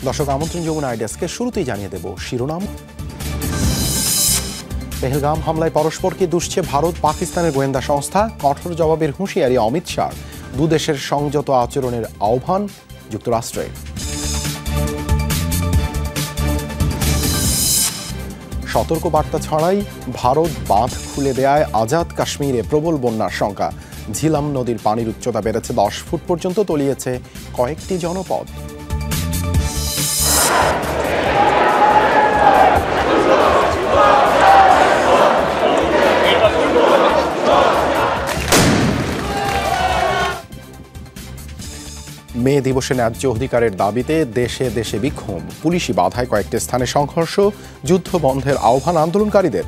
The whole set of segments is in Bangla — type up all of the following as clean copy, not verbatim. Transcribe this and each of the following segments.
দর্শক আমন্ত্রণ যমুনা আইডিয়াসকে শুরুতেই জানিয়ে দেব শিরোনাম। পেহেলগাম হামলায় পরস্পরকে দুষছে ভারত পাকিস্তানের গোয়েন্দা সংস্থা, কঠোর জবাবের হুঁশিয়ারি অমিত শাহ, দুদেশের সংযত আচরণের আহ্বান যুক্তরাষ্ট্রের। সতর্ক বার্তা ছড়াই ভারত বাঁধ খুলে দেয়ায় আজাদ কাশ্মীরে প্রবল বন্যার শঙ্কা। ঝিলাম নদীর পানির উচ্চতা বেড়েছে 10 ফুট পর্যন্ত, তলিয়েছে কয়েকটি জনপদ। মে দিবসে ন্যায্য অধিকারের দাবিতে দেশে দেশে বিক্ষোভ, পুলিশি বাধায় কয়েকটি স্থানে সংঘর্ষ, যুদ্ধ বন্ধের আহ্বান আন্দোলনকারীদের।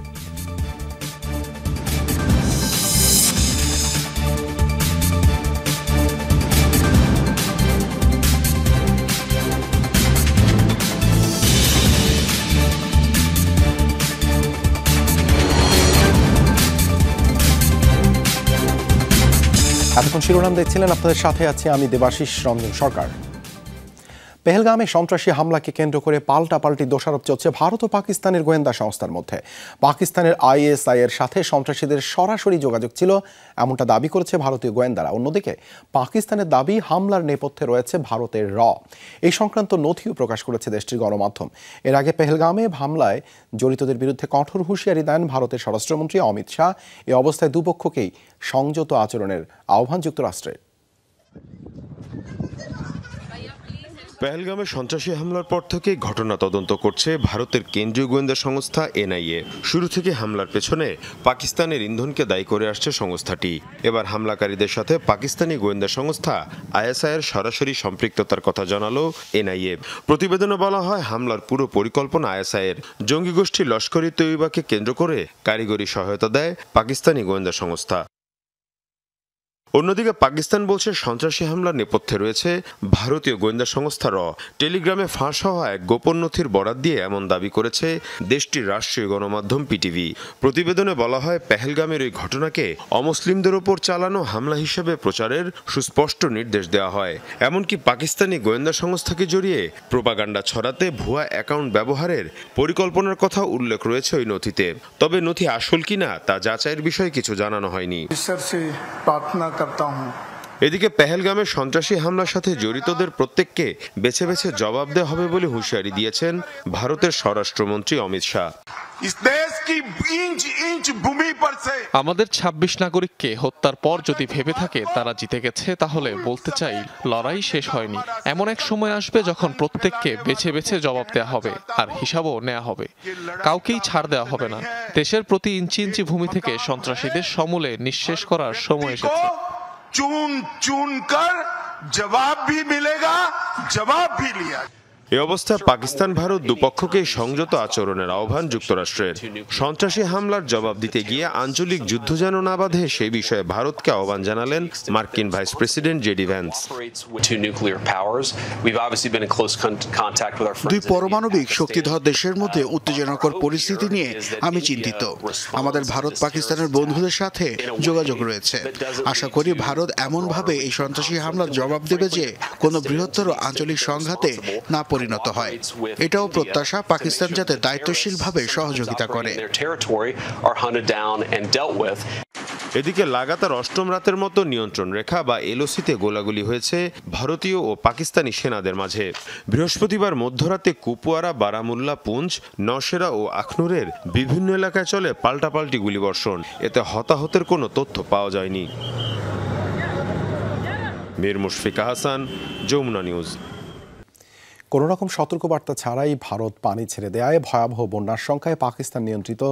এতক্ষণ শিরোনাম দেখছিলেন, আপনাদের সাথে আছি আমি দেবাশিস রঞ্জন সরকার। পেহেলগামে সন্ত্রাসী হামলাকে কেন্দ্র করে পাল্টাপাল্টি দোষারোপ চলছে ভারত ও পাকিস্তানের গোয়েন্দা সংস্থার মধ্যে। পাকিস্তানের আইএসআই এর সাথে সন্ত্রাসীদের সরাসরি যোগাযোগ ছিল, এমনটা দাবি করেছে ভারতীয় গোয়েন্দারা। অন্যদিকে পাকিস্তানের দাবি হামলার নেপথ্যে রয়েছে ভারতের এই সংক্রান্ত নথিও প্রকাশ করেছে দেশটির গণমাধ্যম। এর আগে পেহেলগামে হামলায় জড়িতদের বিরুদ্ধে কঠোর হুঁশিয়ারি দেন ভারতের স্বরাষ্ট্রমন্ত্রী অমিত শাহ। এই অবস্থায় দুপক্ষকেই সংযত আচরণের আহ্বান যুক্তরাষ্ট্রের। পেহেলগামে সন্ত্রাসী হামলার পর থেকে ঘটনা তদন্ত করছে ভারতের কেন্দ্রীয় গোয়েন্দা সংস্থা এনআইএ। শুরু থেকে হামলার পেছনে পাকিস্তানের ইন্ধনকে দায়ী করে আসছে সংস্থাটি। এবার হামলাকারীদের সাথে পাকিস্তানি গোয়েন্দা সংস্থা আইএসআইয়ের সরাসরি সম্পৃক্ততার কথা জানালো এনআইএ। প্রতিবেদনে বলা হয়, হামলার পুরো পরিকল্পনা আইএসআইয়ের। জঙ্গি গোষ্ঠী লস্কর-ই তৈয়বাকে কেন্দ্র করে কারিগরি সহায়তা দেয় পাকিস্তানি গোয়েন্দা সংস্থা। অন্যদিকে পাকিস্তান বলছে সন্ত্রাসী হামলার নেপথ্যে রয়েছে ভারতীয় গোয়েন্দা সংস্থা টেলিগ্রামে ফাঁস হওয়া এক গোপন নথির বরাত দিয়ে এমন দাবি করেছে দেশটির রাষ্ট্রীয় গণমাধ্যম পিটিভি। প্রতিবেদনে বলা হয়, পেহেলগামের ওই ঘটনাকে অমুসলিমদের ওপর চালানো হামলা হিসেবে প্রচারের সুস্পষ্ট নির্দেশ দেওয়া হয়। এমনকি পাকিস্তানি গোয়েন্দা সংস্থাকে জড়িয়ে প্রোপাগান্ডা ছড়াতে ভুয়া অ্যাকাউন্ট ব্যবহারের পরিকল্পনার কথা উল্লেখ রয়েছে ওই নথিতে। তবে নথি আসল কিনা তা যাচাইয়ের বিষয়ে কিছু জানানো হয়নি। এদিকে পেহেলগামে সন্ত্রাসী হামলার সাথে জড়িতদের প্রত্যেককে বেছে বেছে জবাব দেওয়া হবে বলে হুঁশিয়ারি দিয়েছেন ভারতের স্বরাষ্ট্রমন্ত্রী অমিত শাহ। আমাদের ২৬ নাগরিককে হত্যার পর যদি ভেবে থাকে তারা জিতে গেছে, তাহলে বলতে চাই লড়াই শেষ হয়নি। এমন এক সময় আসবে যখন প্রত্যেককে বেছে বেছে জবাব দেওয়া হবে আর হিসাবও নেওয়া হবে। কাউকেই ছাড় দেওয়া হবে না। দেশের প্রতি ইঞ্চি ইঞ্চি ভূমি থেকে সন্ত্রাসীদের সমূলে নিঃশেষ করার সময় এসেছে। চুন চুন কর জবাব ভি মিলেগা, জবাব ভি লিয়া। এ অবস্থায় পাকিস্তান ভারত দুপক্ষকেই সংযত আচরণের আহ্বান যুক্তরাষ্ট্রের। সন্ত্রাসী হামলার জবাব দিতে গিয়ে আঞ্চলিক যুদ্ধ যেন না বাধে সেই বিষয়ে ভারতকে আহ্বান জানালেন মার্কিন ভাইস প্রেসিডেন্ট জেডি ভ্যান্স। দুই পারমাণবিক শক্তিধর দেশের মধ্যে উত্তেজনাকর পরিস্থিতি নিয়ে আমি চিন্তিত। আমাদের ভারত পাকিস্তানের বন্ধুদের সাথে যোগাযোগ রয়েছে। আশা করি ভারত এমনভাবে এই সন্ত্রাসী হামলার জবাব দেবে যে কোনো বৃহত্তর আঞ্চলিক সংঘাতে না পরিণত হয়। এটাও প্রত্যাশা পাকিস্তান যাতে দায়িত্বশীলভাবে সহযোগিতা করে। এদিকে লাগাতার অষ্টম রাতের মতো নিয়ন্ত্রণ রেখা বা এলওসিতে গোলাগুলি হয়েছে ভারতীয় ও পাকিস্তানি সেনাদের মাঝে। বৃহস্পতিবার মধ্যরাতে কুপওয়ারা, বারামুল্লা, পুঞ্চ, নওশেরা ও আখনুরের বিভিন্ন এলাকায় চলে পাল্টাপাল্টি গুলিবর্ষণ। এতে হতাহতের কোনো তথ্য পাওয়া যায়নি। মীর মুশফিকা হাসান, যমুনা নিউজ। কোনো রকম সতর্কবার্তা ছাড়াই ভারত পানি ছেড়ে দেয়ায় ভয়াবহ বন্যার সংখ্যায় পাকিস্তান নিয়ন্ত্রিত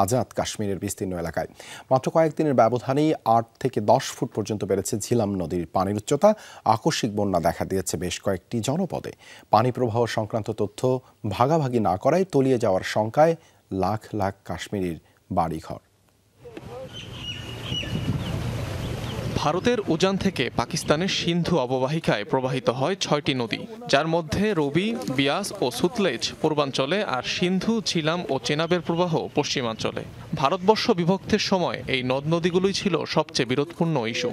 আজাদ কাশ্মীরের বিস্তীর্ণ এলাকায়। মাত্র কয়েকদিনের ব্যবধানেই 8 থেকে 10 ফুট পর্যন্ত বেড়েছে ঝিলাম নদীর পানির উচ্চতা। আকস্মিক বন্যা দেখা দিয়েছে বেশ কয়েকটি জনপদে। পানি প্রবাহ সংক্রান্ত তথ্য ভাগাভাগি না করায় তলিয়ে যাওয়ার শঙ্কায় লাখ লাখ কাশ্মীরির বাড়িঘর। ভারতের উজান থেকে পাকিস্তানের সিন্ধু অববাহিকায় প্রবাহিত হয় ৬টি নদী, যার মধ্যে রবি, বিয়াস ও সুতলেজ পূর্বাঞ্চলে আর সিন্ধু, ঝিলাম ও চেনাবের প্রবাহ পশ্চিমাঞ্চলে। ভারতবর্ষ বিভক্তির সময় এই নদ নদীগুলোই ছিল সবচেয়ে বিরোধপূর্ণ ইস্যু।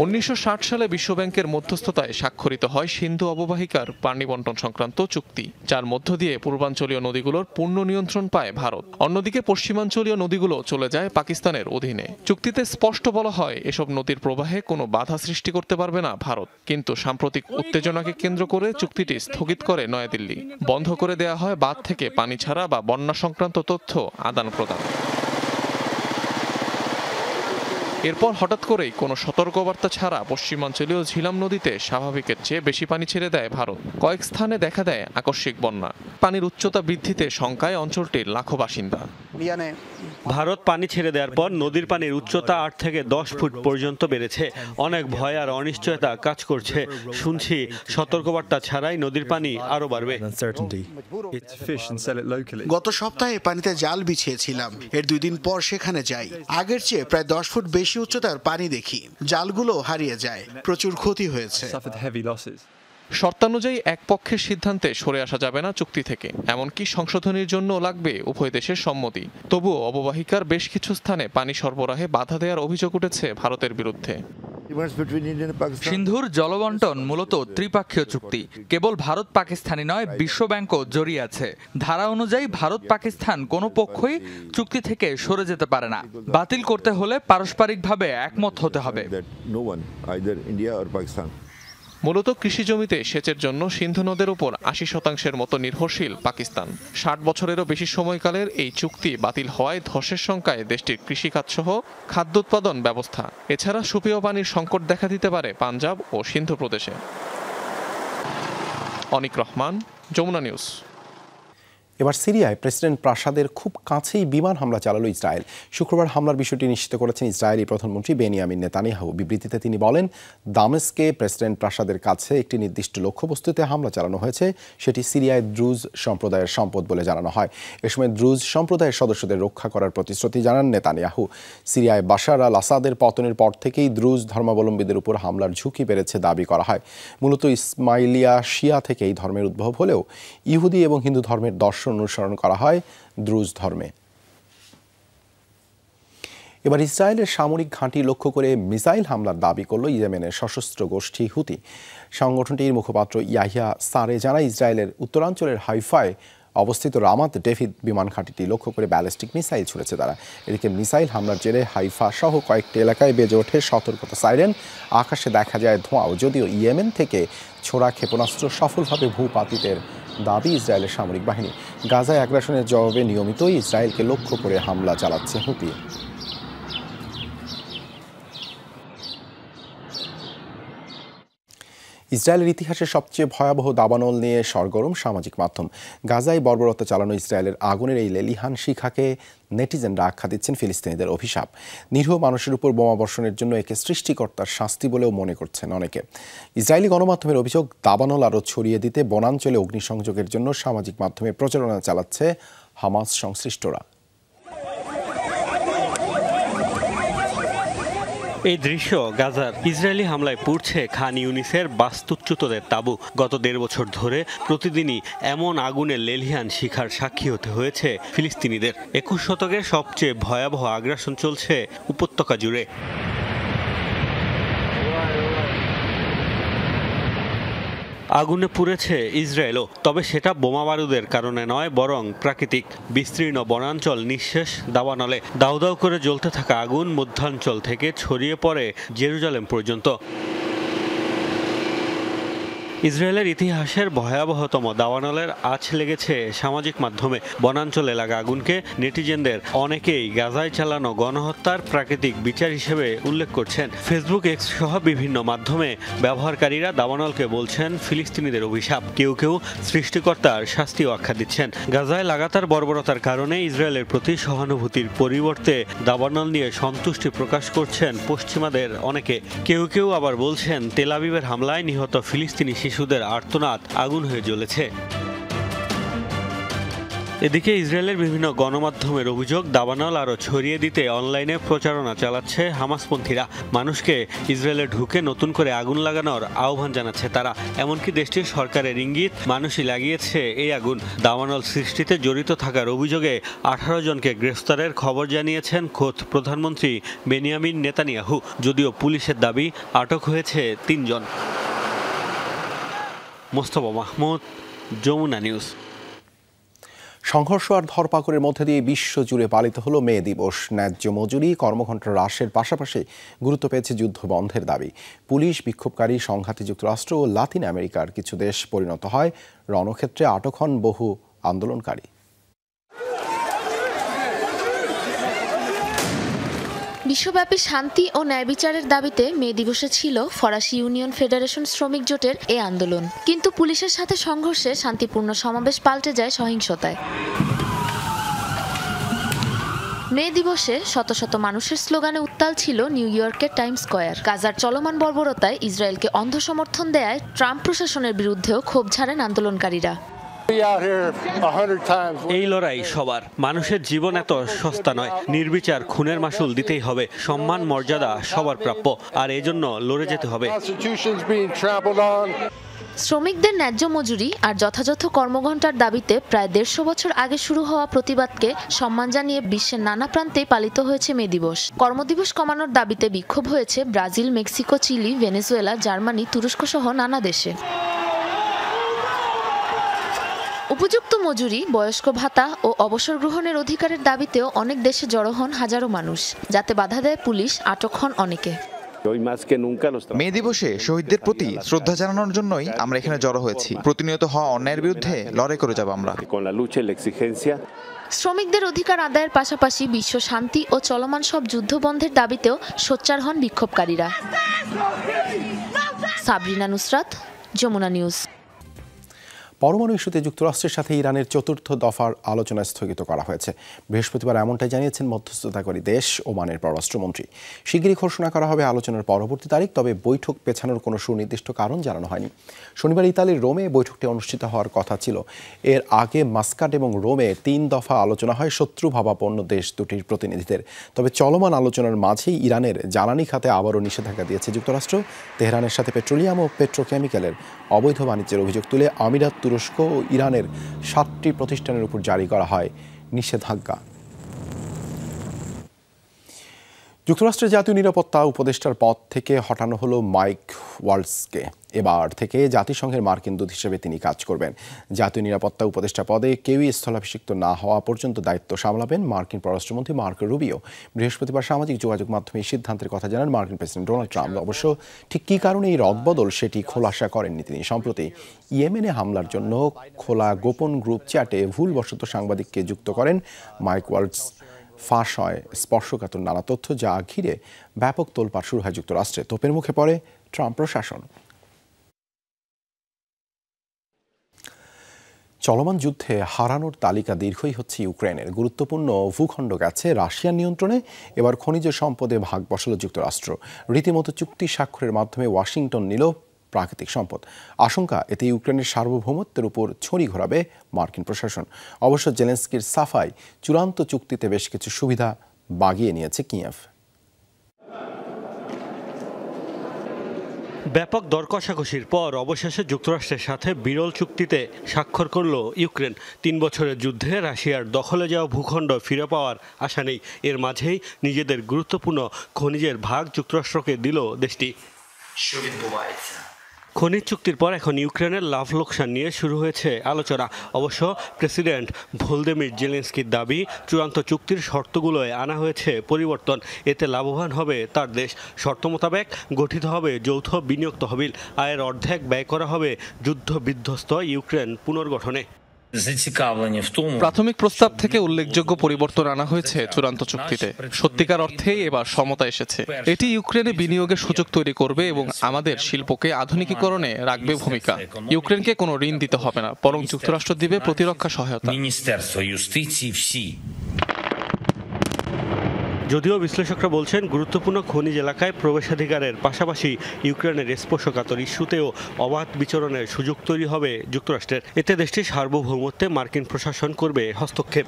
১৯৬০ সালে বিশ্বব্যাংকের মধ্যস্থতায় স্বাক্ষরিত হয় সিন্ধু অববাহিকার পানি বণ্টন সংক্রান্ত চুক্তি, যার মধ্য দিয়ে পূর্বাঞ্চলীয় নদীগুলোর পূর্ণ নিয়ন্ত্রণ পায় ভারত। অন্যদিকে পশ্চিমাঞ্চলীয় নদীগুলো চলে যায় পাকিস্তানের অধীনে। চুক্তিতে স্পষ্ট বলা হয় এসব নদীর প্রবাহে কোনো বাধা সৃষ্টি করতে পারবে না ভারত, কিন্তু সাম্প্রতিক উত্তেজনাকে কেন্দ্র করে চুক্তিটি স্থগিত করে নয়াদিল্লি। বন্ধ করে দেয়া হয় বাঁধ থেকে পানি ছাড়া বা বন্যা সংক্রান্ত তথ্য আদান প্রদান। এরপর হঠাৎ করেই কোনো সতর্কবার্তা ছাড়া পশ্চিমাঞ্চলীয় ঝিলাম নদীতে স্বাভাবিকের চেয়ে বেশি পানি ছেড়ে দেয় ভারত। কয়েক স্থানে দেখা দেয় আকস্মিক বন্যা। পানির উচ্চতা বৃদ্ধিতে শঙ্কায় অঞ্চলটির লাখো বাসিন্দা। ভারত পানি ছেড়ে দেওয়ার পর নদীর পানির উচ্চতা ৮ থেকে ১০ ফুট পর্যন্ত বেড়েছে। অনেক ভয় আর অনিশ্চয়তা কাজ করছে। শুনছি সতর্কবার্তা ছাড়াই নদীর পানি আরো বাড়বে। গত সপ্তাহে পানিতে জাল বিছিয়েছিলাম, এর 2 দিন পর সেখানে যাই। আগের চেয়ে প্রায় 10 ফুট বেশি উচ্চতার পানি দেখি। জালগুলো হারিয়ে যায়, প্রচুর ক্ষতি হয়েছে। শর্তানুযায়ী এক পক্ষের সিদ্ধান্তে সরে আসা যাবে না চুক্তি থেকে, এমনকি সংশোধনীর জন্য লাগবে উভয় দেশের সম্মতি। তবুও অববাহিকার বেশ কিছু স্থানে পানি সরবরাহে বাধা দেওয়ার অভিযোগ উঠেছে ভারতের বিরুদ্ধে। সিন্ধুর জলবন্টন মূলত ত্রিপক্ষীয় চুক্তি। কেবল ভারত পাকিস্তানই নয়, বিশ্বব্যাংকও জড়িয়ে আছে। ধারা অনুযায়ী ভারত পাকিস্তান কোনো পক্ষই চুক্তি থেকে সরে যেতে পারে না। বাতিল করতে হলে পারস্পরিকভাবে একমত হতে হবে। মূলত কৃষি জমিতে সেচের জন্য সিন্ধু নদের উপর ৮০% মতো নির্ভরশীল পাকিস্তান। ৬০ বছরেরও বেশি সময়কালের এই চুক্তি বাতিল হওয়ায় ধসের শঙ্কায় দেশটির কৃষিখাত সহ খাদ্য উৎপাদন ব্যবস্থা। এছাড়া সুপেয় পানির সংকট দেখা দিতে পারে পাঞ্জাব ও সিন্ধু প্রদেশে। অনিক রহমান, যমুনা নিউজ। এবার সিরিয়ায় প্রেসিডেন্ট প্রাসাদের খুব কাছেই বিমান হামলা চালালো ইসরায়েল। শুক্রবার হামলার বিষয়টি নিশ্চিত করেছেন ইসরায়েলি প্রধানমন্ত্রী বেনিয়ামিন নেতানিয়াহু। বিবৃতিতে তিনি বলেন, দামেস্কে প্রেসিডেন্ট প্রাসাদের কাছে একটি নির্দিষ্ট লক্ষ্যবস্তুতে হামলা চালানো হয়েছে। সেটি সিরিয়ায় দ্রুজ সম্প্রদায়ের সম্পদ বলে জানানো হয়। এ সময় দ্রুজ সম্প্রদায়ের সদস্যদের রক্ষা করার প্রতিশ্রুতি জানান নেতানিয়াহু। সিরিয়ায় বাশার আল আসাদের পতনের পর থেকেই দ্রুজ ধর্মাবলম্বীদের উপর হামলার ঝুঁকি বেড়েছে দাবি করা হয়। মূলত ইসমাইলিয়া শিয়া থেকে এই ধর্মের উদ্ভব হলেও ইহুদি এবং হিন্দু ধর্মের দর্শন অনুসরণ করা হয় দ্রুজ ধর্মে। এবার ইসরায়েলের সামরিক ঘাঁটি লক্ষ্য করে মিসাইল হামলার দাবি করল ইয়েমেনের সশস্ত্র গোষ্ঠী হুতি। সংগঠনটির মুখপাত্র ইয়াহিয়া সারে জানায়, ইসরায়েলের উত্তরাঞ্চলের হাইফায় অবস্থিত রামাত ডেভিড বিমান ঘাঁটিটি লক্ষ্য করে ব্যালিস্টিক মিসাইল ছুড়েছে তারা। এদিকে মিসাইল হামলার জেরে হাইফা সহ কয়েকটি এলাকায় বেজে ওঠে সতর্কতা সাইরেন। আকাশে দেখা যায় ধোঁয়াও। যদিও ইয়েমেন থেকে ছোড়া ক্ষেপণাস্ত্র সফলভাবে ভূপাতিতের দাবি ইসরায়েলের সামরিক বাহিনী। গাজায় আগ্রাসনের জবাবে নিয়মিতই ইসরায়েলকে লক্ষ্য করে হামলা চালাচ্ছে হুতি। ইসরায়েলের ইতিহাসের সবচেয়ে ভয়াবহ দাবানল নিয়ে সরগরম সামাজিক মাধ্যম। গাজায় বর্বরতা চালানো ইসরায়েলের আগুনের এই লেলিহান শিখাকে নেটিজেনরা আখ্যা দিচ্ছেন ফিলিস্তিনিদের অভিশাপ। নিরীহ মানুষের উপর বোমা বর্ষণের জন্য একে সৃষ্টিকর্তার শাস্তি বলেও মনে করছেন অনেকে। ইসরায়েলি গণমাধ্যমের অভিযোগ, দাবানল আরও ছড়িয়ে দিতে বনাঞ্চলে অগ্নিসংযোগের জন্য সামাজিক মাধ্যমে প্রচারণা চালাচ্ছে হামাস সংশ্লিষ্টরা। এই দৃশ্য গাজার ইসরায়েলি হামলায় পুড়ছে খান ইউনিসের বাস্তুচ্যুতদের তাঁবু। গত ১.৫ বছর ধরে প্রতিদিনই এমন আগুনের লেলিহান শিখার সাক্ষী হতে হয়েছে ফিলিস্তিনিদের। ২১ শতকের সবচেয়ে ভয়াবহ আগ্রাসন চলছে উপত্যকা জুড়ে। আগুনে পুড়েছে ইসরায়েলও, তবে সেটা বোমা বারুদের কারণে নয়, বরং প্রাকৃতিক। বিস্তীর্ণ বনাঞ্চল নিঃশেষ দাবানলে। দাউ দাউ করে জ্বলতে থাকা আগুন মধ্যাঞ্চল থেকে ছড়িয়ে পড়ে জেরুজালেম পর্যন্ত। ইসরায়েলের ইতিহাসের ভয়াবহতম দাবানলের আঁচ লেগেছে সামাজিক মাধ্যমে। বনাঞ্চলে লাগা আগুনকে নেটিজেনদের অনেকেই গাজায় চালানো গণহত্যার প্রাকৃতিক বিচার হিসেবে উল্লেখ করছেন। ফেসবুক, এক্স সহ বিভিন্ন মাধ্যমে ব্যবহারকারীরা দাবানলকে বলছেন ফিলিস্তিনিদের অভিশাপ। কেউ কেউ সৃষ্টিকর্তার শাস্তিও আখ্যা দিচ্ছেন। গাজায় লাগাতার বর্বরতার কারণে ইসরায়েলের প্রতি সহানুভূতির পরিবর্তে দাবানল নিয়ে সন্তুষ্টি প্রকাশ করছেন পশ্চিমাদের অনেকে। কেউ কেউ আবার বলছেন তেল আবিবের হামলায় নিহত ফিলিস্তিনি শিশুদের আর্তনাদ আগুন হয়ে জ্বলেছে। এদিকে ইসরায়েলের বিভিন্ন গণমাধ্যমের অভিযোগ, দাবানল আরও ছড়িয়ে দিতে অনলাইনে প্রচারণা চালাচ্ছে হামাসপন্থীরা। মানুষকে ইসরায়েলে ঢুকে নতুন করে আগুন লাগানোর আহ্বান জানাচ্ছে তারা। এমনকি দেশটির সরকারের ইঙ্গিত, মানুষই লাগিয়েছে এই আগুন। দাবানল সৃষ্টিতে জড়িত থাকার অভিযোগে 18 জনকে গ্রেফতারের খবর জানিয়েছেন খোদ প্রধানমন্ত্রী বেনিয়ামিন নেতানিয়াহু। যদিও পুলিশের দাবি আটক হয়েছে 3 জন। মোস্তফা মাহমুদ, যমুনা নিউজ। সংঘর্ষ আর ধরপাকড়ের মধ্যে দিয়ে বিশ্বজুড়ে পালিত হলো মে দিবস। ন্যায্য মজুরি, কর্মঘণ্টা হ্রাসের পাশাপাশি গুরুত্ব পেয়েছে যুদ্ধ বন্ধের দাবি। পুলিশ, বিক্ষোভকারী, সংঘাতী যুক্তরাষ্ট্র ও লাতিন আমেরিকার কিছু দেশ পরিণত হয় রণক্ষেত্রে। আটক হন বহু আন্দোলনকারী। বিশ্বব্যাপী শান্তি ও ন্যায় বিচারের দাবিতে মে দিবসে ছিল ফরাসি ইউনিয়ন ফেডারেশন শ্রমিক জোটের এই আন্দোলন। কিন্তু পুলিশের সাথে সংঘর্ষে শান্তিপূর্ণ সমাবেশ পাল্টে যায় সহিংসতায়। মে দিবসে শত শত মানুষের স্লোগানে উত্তাল ছিল নিউ ইয়র্কের টাইমস স্কয়ার। গাজার চলমান বর্বরতায় ইসরায়েলকে অন্ধ সমর্থন দেয়ায় ট্রাম্প প্রশাসনের বিরুদ্ধেও ক্ষোভ ঝাড়েন আন্দোলনকারীরা। এই লড়াই সবার। মানুষের জীবন এত সস্তা নয়। নির্বিচার খুনের মাসুল দিতেই হবে। সম্মান, মর্যাদা সবার প্রাপ্য, আর এজন্য লড়ে যেতে হবে। শ্রমিকদের ন্যায্য মজুরি আর যথাযথ কর্মঘণ্টার দাবিতে প্রায় 150 বছর আগে শুরু হওয়া প্রতিবাদকে সম্মান জানিয়ে বিশ্বের নানা প্রান্তে পালিত হয়েছে মে দিবস। কর্মদিবস কমানোর দাবিতে বিক্ষোভ হয়েছে Brazil, Mexico, Chile, Venezuela, Germany, তুরস্ক সহ নানা দেশে। উপযুক্ত মজুরি, বয়স্ক ভাতা ও অবসর গ্রহণের অধিকারের দাবিতেও অনেক দেশে জড়ো হন হাজারো মানুষ। যাতে বাধা দেয় পুলিশ, আটক হন অনেকে। মে দিবসে শহীদদের প্রতি শ্রদ্ধা জানানোর জন্যই আমরা এখানে জড়ো হয়েছি। প্রতিনিয়ত হওয়া অন্যায়ের বিরুদ্ধে লড়াই করে যাব আমরা। শ্রমিকদের অধিকার আদায়ের পাশাপাশি বিশ্ব শান্তি ও চলমান সব যুদ্ধ বন্ধের দাবিতেও সোচ্চার হন বিক্ষোভকারীরা। সাবরিনা নুসরাত, যমুনা নিউজ। পরমাণু ইস্যুতে যুক্তরাষ্ট্রের সাথে ইরানের 4র্থ দফার আলোচনা স্থগিত করা হয়েছে। বৃহস্পতিবার এমনটাই জানিয়েছেন মধ্যস্থতাকারী দেশ ওমানের পররাষ্ট্রমন্ত্রী। শিগগিরই ঘোষণা করা হবে আলোচনার পরবর্তী তারিখ, তবে বৈঠক পেছানোর কোনো সুনির্দিষ্ট কারণ জানানো হয়নি। শনিবার ইতালির রোমে বৈঠকটি অনুষ্ঠিত হওয়ার কথা ছিল। এর আগে মাস্কাট এবং রোমে 3 দফা আলোচনা হয় শত্রুভাবাপন্ন দেশ দুটির প্রতিনিধিদের। তবে চলমান আলোচনার মাঝেই ইরানের জ্বালানি খাতে আবারও নিষেধাজ্ঞা দিয়েছে যুক্তরাষ্ট্র। তেহরানের সাথে পেট্রোলিয়াম ও পেট্রোকেমিক্যালের অবৈধ বাণিজ্যের অভিযোগ তুলে আমিরাত, তুরস্ক ও ইরানের 7টি প্রতিষ্ঠানের উপর জারি করা হয় নিষেধাজ্ঞা। যুক্তরাষ্ট্রের জাতীয় নিরাপত্তা উপদেষ্টার পদ থেকে হটানো হলো মাইক ওয়ালটজকে। এবার থেকে জাতিসংঘের মার্কিন দূত হিসেবে তিনি কাজ করবেন। জাতীয় নিরাপত্তা উপদেষ্টা পদে কেউই স্থলাভিষিক্ত না হওয়া পর্যন্ত দায়িত্ব সামলাবেন মার্কিন পররাষ্ট্রমন্ত্রী মার্কো রুবিও। বৃহস্পতিবার সামাজিক যোগাযোগ মাধ্যমে এই সিদ্ধান্তের কথা জানান মার্কিন প্রেসিডেন্ট ডোনাল্ড ট্রাম্প। অবশ্য ঠিক কী কারণে এই রদবদল সেটি খোলাসা করেননি তিনি। সম্প্রতি ইয়েমেনে হামলার জন্য খোলা গোপন গ্রুপ চ্যাটে ভুলবশত সাংবাদিককে যুক্ত করেন মাইক ওয়ালটজ। ফাঁস হয় স্পর্শকাতর নানা তথ্য, যা ঘিরে ব্যাপক তোলপাড় শুরু হয় যুক্তরাষ্ট্রে। তোপের মুখে পড়ে ট্রাম্প প্রশাসন। চলমান যুদ্ধে হারানোর তালিকা দীর্ঘই হচ্ছে ইউক্রেনের। গুরুত্বপূর্ণ ভূখণ্ড গেছে রাশিয়ার নিয়ন্ত্রণে। এবার খনিজ সম্পদে ভাগ বসালো যুক্তরাষ্ট্র। রীতিমতো চুক্তি স্বাক্ষরের মাধ্যমে ওয়াশিংটন নিল প্রাকৃতিক সম্পদ। আশঙ্কা, এতে ইউক্রেনের সার্বভৌমত্বের উপর ছড়ি ঘোরাবে মার্কিন প্রশাসন। অবশ্য জেলেনস্কির সাফাই, চূড়ান্ত চুক্তিতে বেশ কিছু সুবিধা বাগিয়ে নিয়েছে কিয়েভ। ব্যাপক দর কষাকষির পর অবশেষে যুক্তরাষ্ট্রের সাথে বিরল চুক্তিতে স্বাক্ষর করল ইউক্রেন। 3 বছরের যুদ্ধে রাশিয়ার দখলে যাওয়া ভূখণ্ড ফিরে পাওয়ার আশা নেই। এর মাঝেই নিজেদের গুরুত্বপূর্ণ খনিজের ভাগ যুক্তরাষ্ট্রকে দিল দেশটি। খনিজ চুক্তির পর এখন ইউক্রেনের লাভ লোকসান নিয়ে শুরু হয়েছে আলোচনা। অবশ্য প্রেসিডেন্ট ভলোদিমির জেলেনস্কির দাবি, চূড়ান্ত চুক্তির শর্তগুলোয় আনা হয়েছে পরিবর্তন। এতে লাভবান হবে তার দেশ। শর্ত মোতাবেক গঠিত হবে যৌথ বিনিয়োগ তহবিল। আয়ের অর্ধেক ব্যয় করা হবে যুদ্ধ বিধ্বস্ত ইউক্রেন পুনর্গঠনে। প্রাথমিক প্রস্তাব থেকে উল্লেখযোগ্য পরিবর্তন আনা হয়েছে চূড়ান্ত চুক্তিতে। সত্যিকার অর্থেই এবার সমতা এসেছে। এটি ইউক্রেনে বিনিয়োগের সুযোগ তৈরি করবে এবং আমাদের শিল্পকে আধুনিকীকরণে রাখবে ভূমিকা। ইউক্রেনকে কোনো ঋণ দিতে হবে না, বরং যুক্তরাষ্ট্র দিবে প্রতিরক্ষা সহায়তা। যদিও বিশ্লেষকরা বলছেন গুরুত্বপূর্ণ খনিজ এলাকায় প্রবেশাধিকারের পাশাপাশি ইউক্রেনের স্পর্শকাতর ইস্যুতেও অবাধ বিচরণের সুযোগ তৈরি হবে যুক্তরাষ্ট্রের। এতে দেশটির সার্বভৌমত্বে মার্কিন প্রশাসন করবে হস্তক্ষেপ।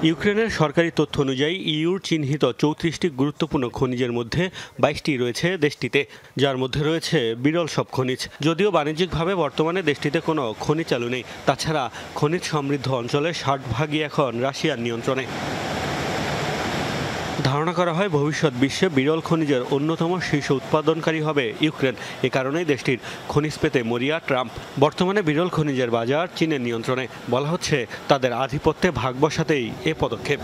ইউক্রেনের সরকারি তথ্য অনুযায়ী ইউর চিহ্নিত 34টি গুরুত্বপূর্ণ খনিজের মধ্যে 22টি রয়েছে দেশটিতে, যার মধ্যে রয়েছে বিরল সব খনিজ। যদিও বাণিজ্যিকভাবে বর্তমানে দেশটিতে কোনো খনি চালু নেই। তাছাড়া খনিজ সমৃদ্ধ অঞ্চলের 60% এখন রাশিয়ার নিয়ন্ত্রণে। ধারণা করা হয় ভবিষ্যৎ বিশ্বে বিরল খনিজের অন্যতম শীর্ষ উৎপাদনকারী হবে ইউক্রেন। এ কারণেই দেশটির খনিজ পেতে মরিয়া ট্রাম্প। বর্তমানে বিরল খনিজের বাজার চীনের নিয়ন্ত্রণে। বলা হচ্ছে তাদের আধিপত্যে ভাগ বসাতেই এ পদক্ষেপ।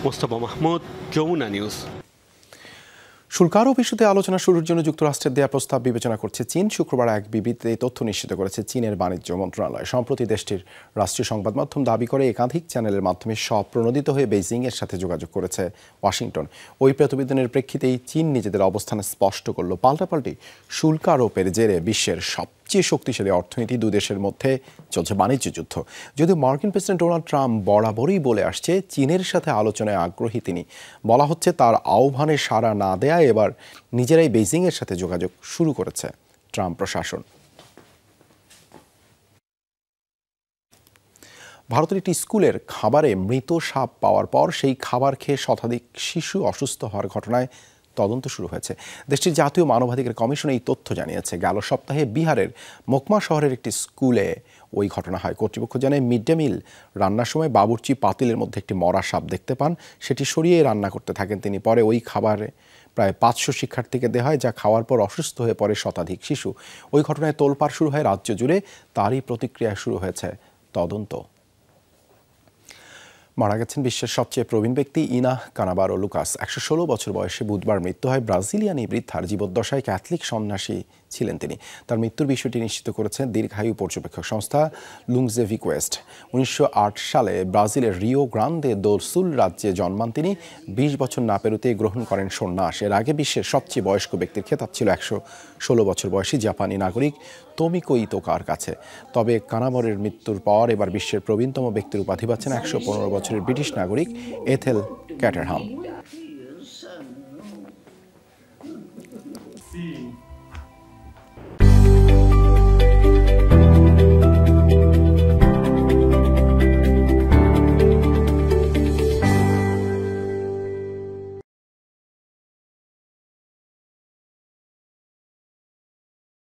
মোস্তফা মাহমুদ, যমুনা নিউজ। শুল্ক আরোপ ইস্যুতে আলোচনা শুরুর জন্য যুক্তরাষ্ট্রের দেয়া প্রস্তাব বিবেচনা করছে চীন। শুক্রবার এক বিবৃতিতে এই তথ্য নিশ্চিত করেছে চীনের বাণিজ্য মন্ত্রণালয়। সম্প্রতি দেশটির রাষ্ট্রীয় সংবাদ মাধ্যম দাবি করে একাধিক চ্যানেলের মাধ্যমে স্বপ্রণোদিত হয়ে বেইজিংয়ের সাথে যোগাযোগ করেছে ওয়াশিংটন। ওই প্রতিবেদনের প্রেক্ষিতেই চীন নিজেদের অবস্থান স্পষ্ট করল। পাল্টাপাল্টি শুল্ক আরোপের জেরে বিশ্বের সবচেয়ে শক্তিশালী অর্থনীতি দুই দেশের মধ্যে চলছে বাণিজ্য যুদ্ধ। যদিও মার্কিন প্রেসিডেন্ট ডোনাল্ড ট্রাম্প বরাবরই বলে আসছে চীনের সাথে আলোচনায় আগ্রহী তিনি। বলা হচ্ছে তার আহ্বানে সাড়া না দেয়া এবার নিজেরাই বেইজিংয়ের সাথে যোগাযোগ শুরু করেছে ট্রাম্প প্রশাসন। ভারতের একটি স্কুলের খাবারে মৃত সাপ পাওয়ার পর সেই খাবার খেয়ে শতাধিক শিশু অসুস্থ হওয়ার ঘটনায় তদন্ত শুরু হয়েছে। দেশটির জাতীয় মানবাধিকার কমিশন এই তথ্য জানিয়েছে। গেল সপ্তাহে বিহারের মোকমা শহরের একটি স্কুলে ওই ঘটনা হয়। কর্তৃপক্ষ জানায় মিড ডে মিল রান্নার সময় বাবুর্চি পাতিলের মধ্যে একটি মরা সাপ দেখতে পান। সেটি সরিয়ে রান্না করতে থাকেন তিনি। পরে ওই খাবারে প্রায় 500 শিক্ষার্থীকে দেওয়া হয়, যা খাওয়ার পর অসুস্থ হয়ে পড়ে শতাধিক শিশু। ওই ঘটনায় তোলপাড় শুরু হয় রাজ্য জুড়ে। তারই প্রতিক্রিয়ায় শুরু হয়েছে তদন্ত। মারা গেছেন বিশ্বের সবচেয়ে প্রবীণ ব্যক্তি ইনা কানাবারো লুকাস। 116 বছর বয়সে বুধবার মৃত্যু হয়। ব্রাজিলিয়ান এই বৃদ্ধার জীবদ্দশায় ক্যাথলিক সন্ন্যাসী ছিলেন তিনি। তার মৃত্যুর বিষয়টি নিশ্চিত করেছে দীর্ঘায়ু পর্যবেক্ষক সংস্থা লুংজেভিকোয়েস্ট। 1908 সালে ব্রাজিলের রিও গ্রান্দে দো সুল রাজ্যে জন্মান তিনি। 20 বছর না পেরোতেই গ্রহণ করেন সন্ন্যাস। এর আগে বিশ্বের সবচেয়ে বয়স্ক ব্যক্তির খেতাব ছিল 116 বছর বয়সী জাপানি নাগরিক তোমিকো ইতোকার কাছে। তবে কানাবারোর মৃত্যুর পর এবার বিশ্বের প্রবীণতম ব্যক্তির উপাধি পাচ্ছেন 115 বছরের ব্রিটিশ নাগরিক এথেল ক্যাটারহাম।